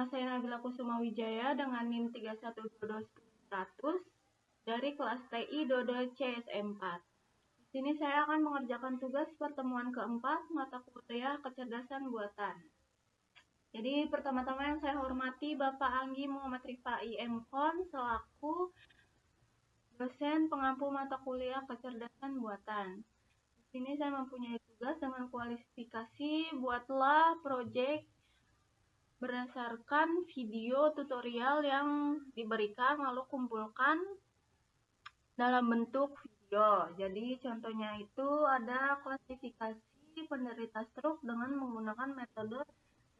saya Nabila Kusuma Wijaya dengan NIM 3122 dari kelas TI Dodo CSM 4. Di sini saya akan mengerjakan tugas pertemuan keempat mata kuliah kecerdasan buatan. Jadi pertama-tama yang saya hormati Bapak Anggi Muhammad Rifai MKon selaku dosen pengampu mata kuliah kecerdasan buatan. Di sini saya mempunyai tugas dengan kualifikasi buatlah proyek berdasarkan video tutorial yang diberikan lalu kumpulkan dalam bentuk video. Jadi contohnya itu ada klasifikasi penderita stroke dengan menggunakan metode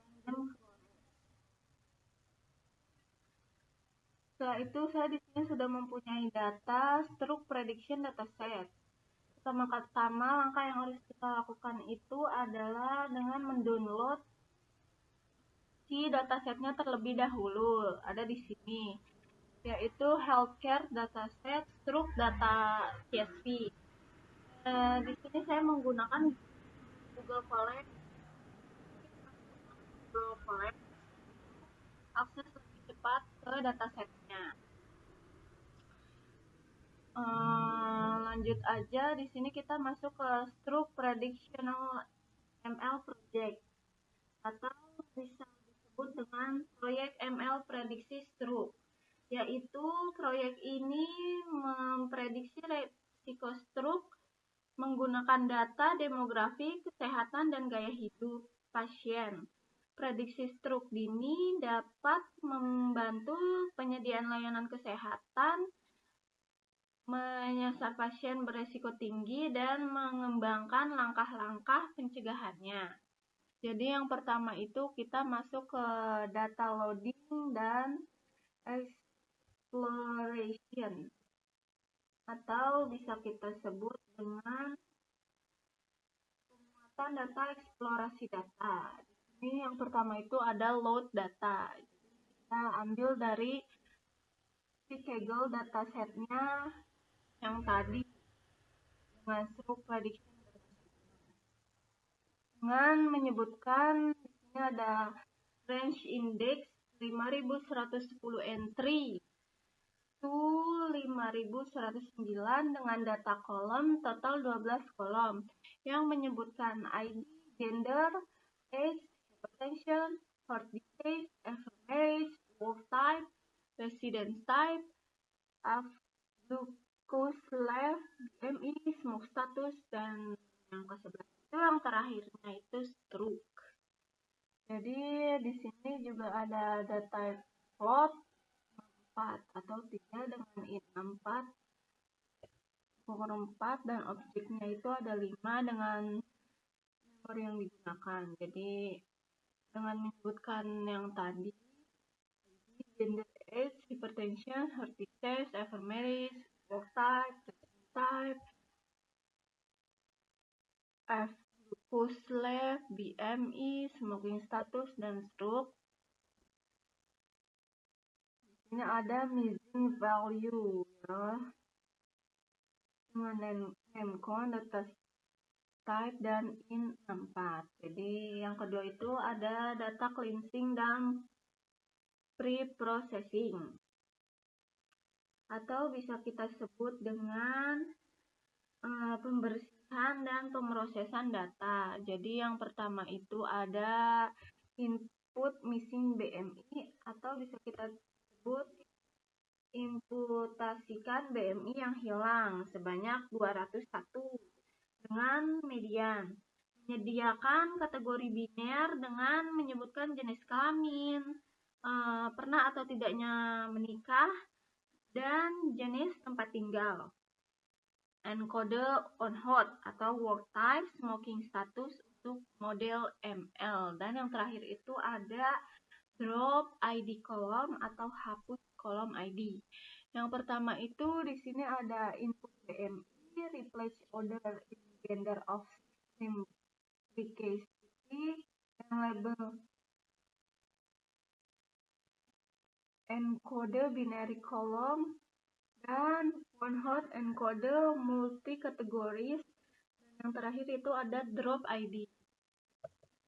random forest. Setelah itu saya di sini sudah mempunyai data stroke prediction dataset. Pertama-tama langkah yang harus kita lakukan itu adalah dengan mendownload si datasetnya terlebih dahulu. Ada di sini, yaitu healthcare dataset stroke data CSV. Di sini saya menggunakan Google Colab. Akses lebih cepat ke datasetnya. Lanjut aja, di sini kita masuk ke Stroke Predictional ML Project atau bisa disebut dengan proyek ML prediksi stroke, yaitu proyek ini memprediksi risiko stroke menggunakan data demografi, kesehatan, dan gaya hidup pasien. Prediksi stroke dini dapat membantu penyediaan layanan kesehatan, menyasar pasien beresiko tinggi, dan mengembangkan langkah-langkah pencegahannya. Jadi yang pertama itu kita masuk ke data loading dan exploration, atau bisa kita sebut dengan pemuatan data eksplorasi data. Ini yang pertama itu ada load data. Kita ambil dari si Kaggle datasetnya yang tadi dengan stroke prediction dengan menyebutkan di sini ada range index 5110 entry to 5109 dengan data kolom total 12 kolom yang menyebutkan ID, gender, age, hypertension, heart disease, age, work type, residence type, glucose level, BMI, smoke status, dan yang ke-11 itu yang terakhirnya itu stroke. Jadi di sini juga ada data plot 4 atau 3 dengan in 4 power 4 dan objeknya itu ada 5 dengan nomor yang digunakan. Jadi dengan menyebutkan yang tadi gender, age, hypertension, heart disease, ephemeris, work type, type, glucose level, BMI, smoking status, dan stroke. Ini ada missing value ya, dengan MKon data type dan in 4. Jadi yang kedua itu ada data cleansing dan pre-processing, atau bisa kita sebut dengan pembersihan dan pemrosesan data. Jadi yang pertama itu ada input missing BMI, atau bisa kita sebut imputasikan BMI yang hilang sebanyak 201 dengan median. Menyediakan kategori biner dengan menyebutkan jenis kelamin, pernah atau tidaknya menikah, dan jenis tempat tinggal. Enkode on hot atau work type, smoking status untuk model ML. Dan yang terakhir itu ada drop ID kolom atau hapus kolom ID. Yang pertama itu di sini ada input BMI, replace order in gender of simplicity, dan label encode binary column, dan one hot encode multi kategoris, dan yang terakhir itu ada drop ID.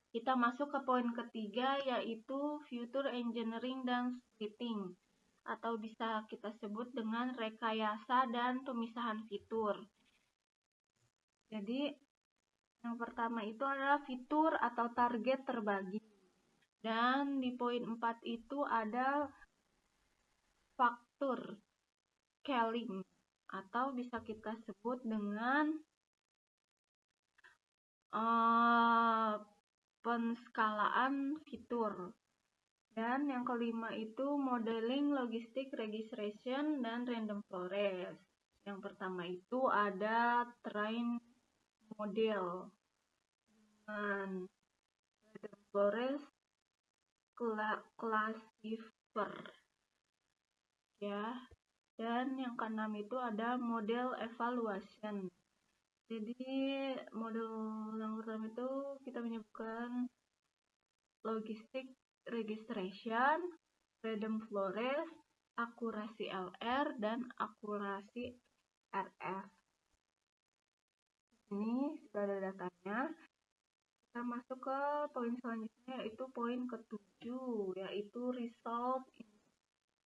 Kita masuk ke poin ketiga, yaitu future engineering dan splitting, atau bisa kita sebut dengan rekayasa dan pemisahan fitur. Jadi, yang pertama itu adalah fitur atau target terbagi. Dan di poin 4 itu ada faktor scaling, atau bisa kita sebut dengan penskalaan fitur. Dan yang kelima itu modeling, logistik, registration, dan random forest. Yang pertama itu ada train model dengan random forest classifier, ya. Dan yang keenam itu ada model evaluation. Jadi model yang pertama itu kita menyebutkan logistik registration, random forest, akurasi LR, dan akurasi RF. Ini sudah ada datanya. Kita masuk ke poin selanjutnya, yaitu poin ke-7, yaitu result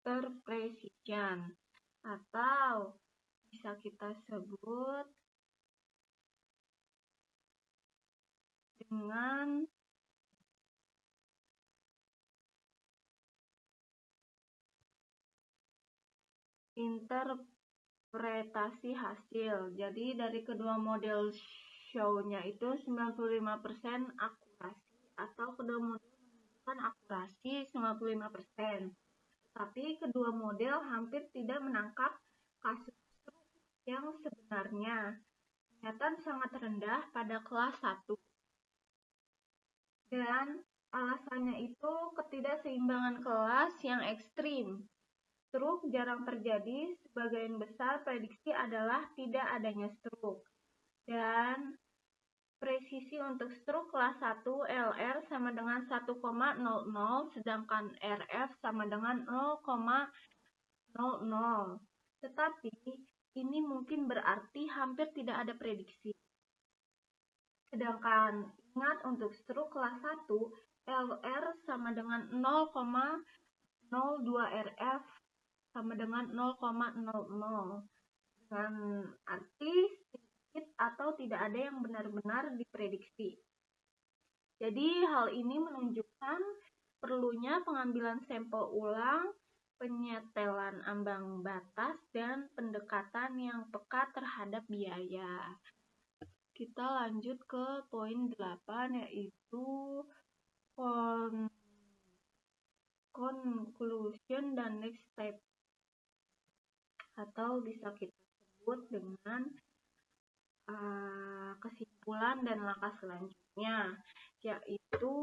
interpretation, atau bisa kita sebut dengan interpretasi hasil. Jadi dari kedua model show-nya itu 95% akurasi, atau kedua model menunjukkan akurasi 95%. Tapi kedua model hampir tidak menangkap kasus yang sebenarnya. Kelihatan sangat rendah pada kelas 1. Dan alasannya itu ketidakseimbangan kelas yang ekstrim. Stroke jarang terjadi, sebagian besar prediksi adalah tidak adanya stroke. Dan presisi untuk stroke kelas 1 LR sama dengan 1,00, sedangkan RF sama dengan 0,00. Tetapi ini mungkin berarti hampir tidak ada prediksi. Sedangkan ingat, untuk stroke kelas 1 LR sama dengan 0,02, RF sama dengan 0,00, dengan arti sedikit atau tidak ada yang benar-benar diprediksi. Jadi hal ini menunjukkan perlunya pengambilan sampel ulang, penyetelan ambang batas, dan pendekatan yang peka terhadap biaya. Kita lanjut ke poin 8, yaitu conclusion dan next step, atau bisa kita sebut dengan kesimpulan dan langkah selanjutnya, yaitu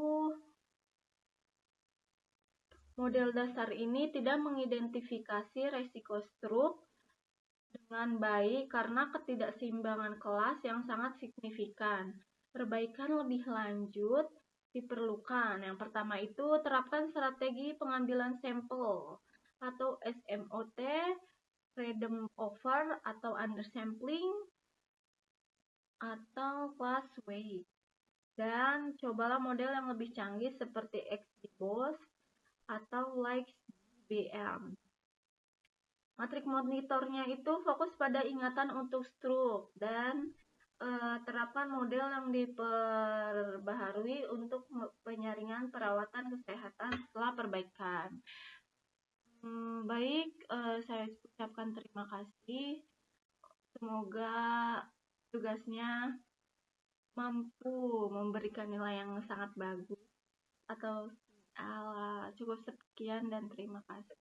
model dasar ini tidak mengidentifikasi resiko stroke dengan baik karena ketidakseimbangan kelas yang sangat signifikan. Perbaikan lebih lanjut diperlukan. Yang pertama itu terapkan strategi pengambilan sampel atau SMOT, random over atau undersampling, atau class weight. Dan cobalah model yang lebih canggih seperti XGBoost atau LIKE-BM. Matrik monitornya itu fokus pada ingatan untuk stroke, dan terapkan model yang diperbaharui untuk penyaringan perawatan kesehatan setelah perbaikan. Baik, saya ucapkan terima kasih. Semoga tugasnya mampu memberikan nilai yang sangat bagus, atau cukup sekian dan terima kasih.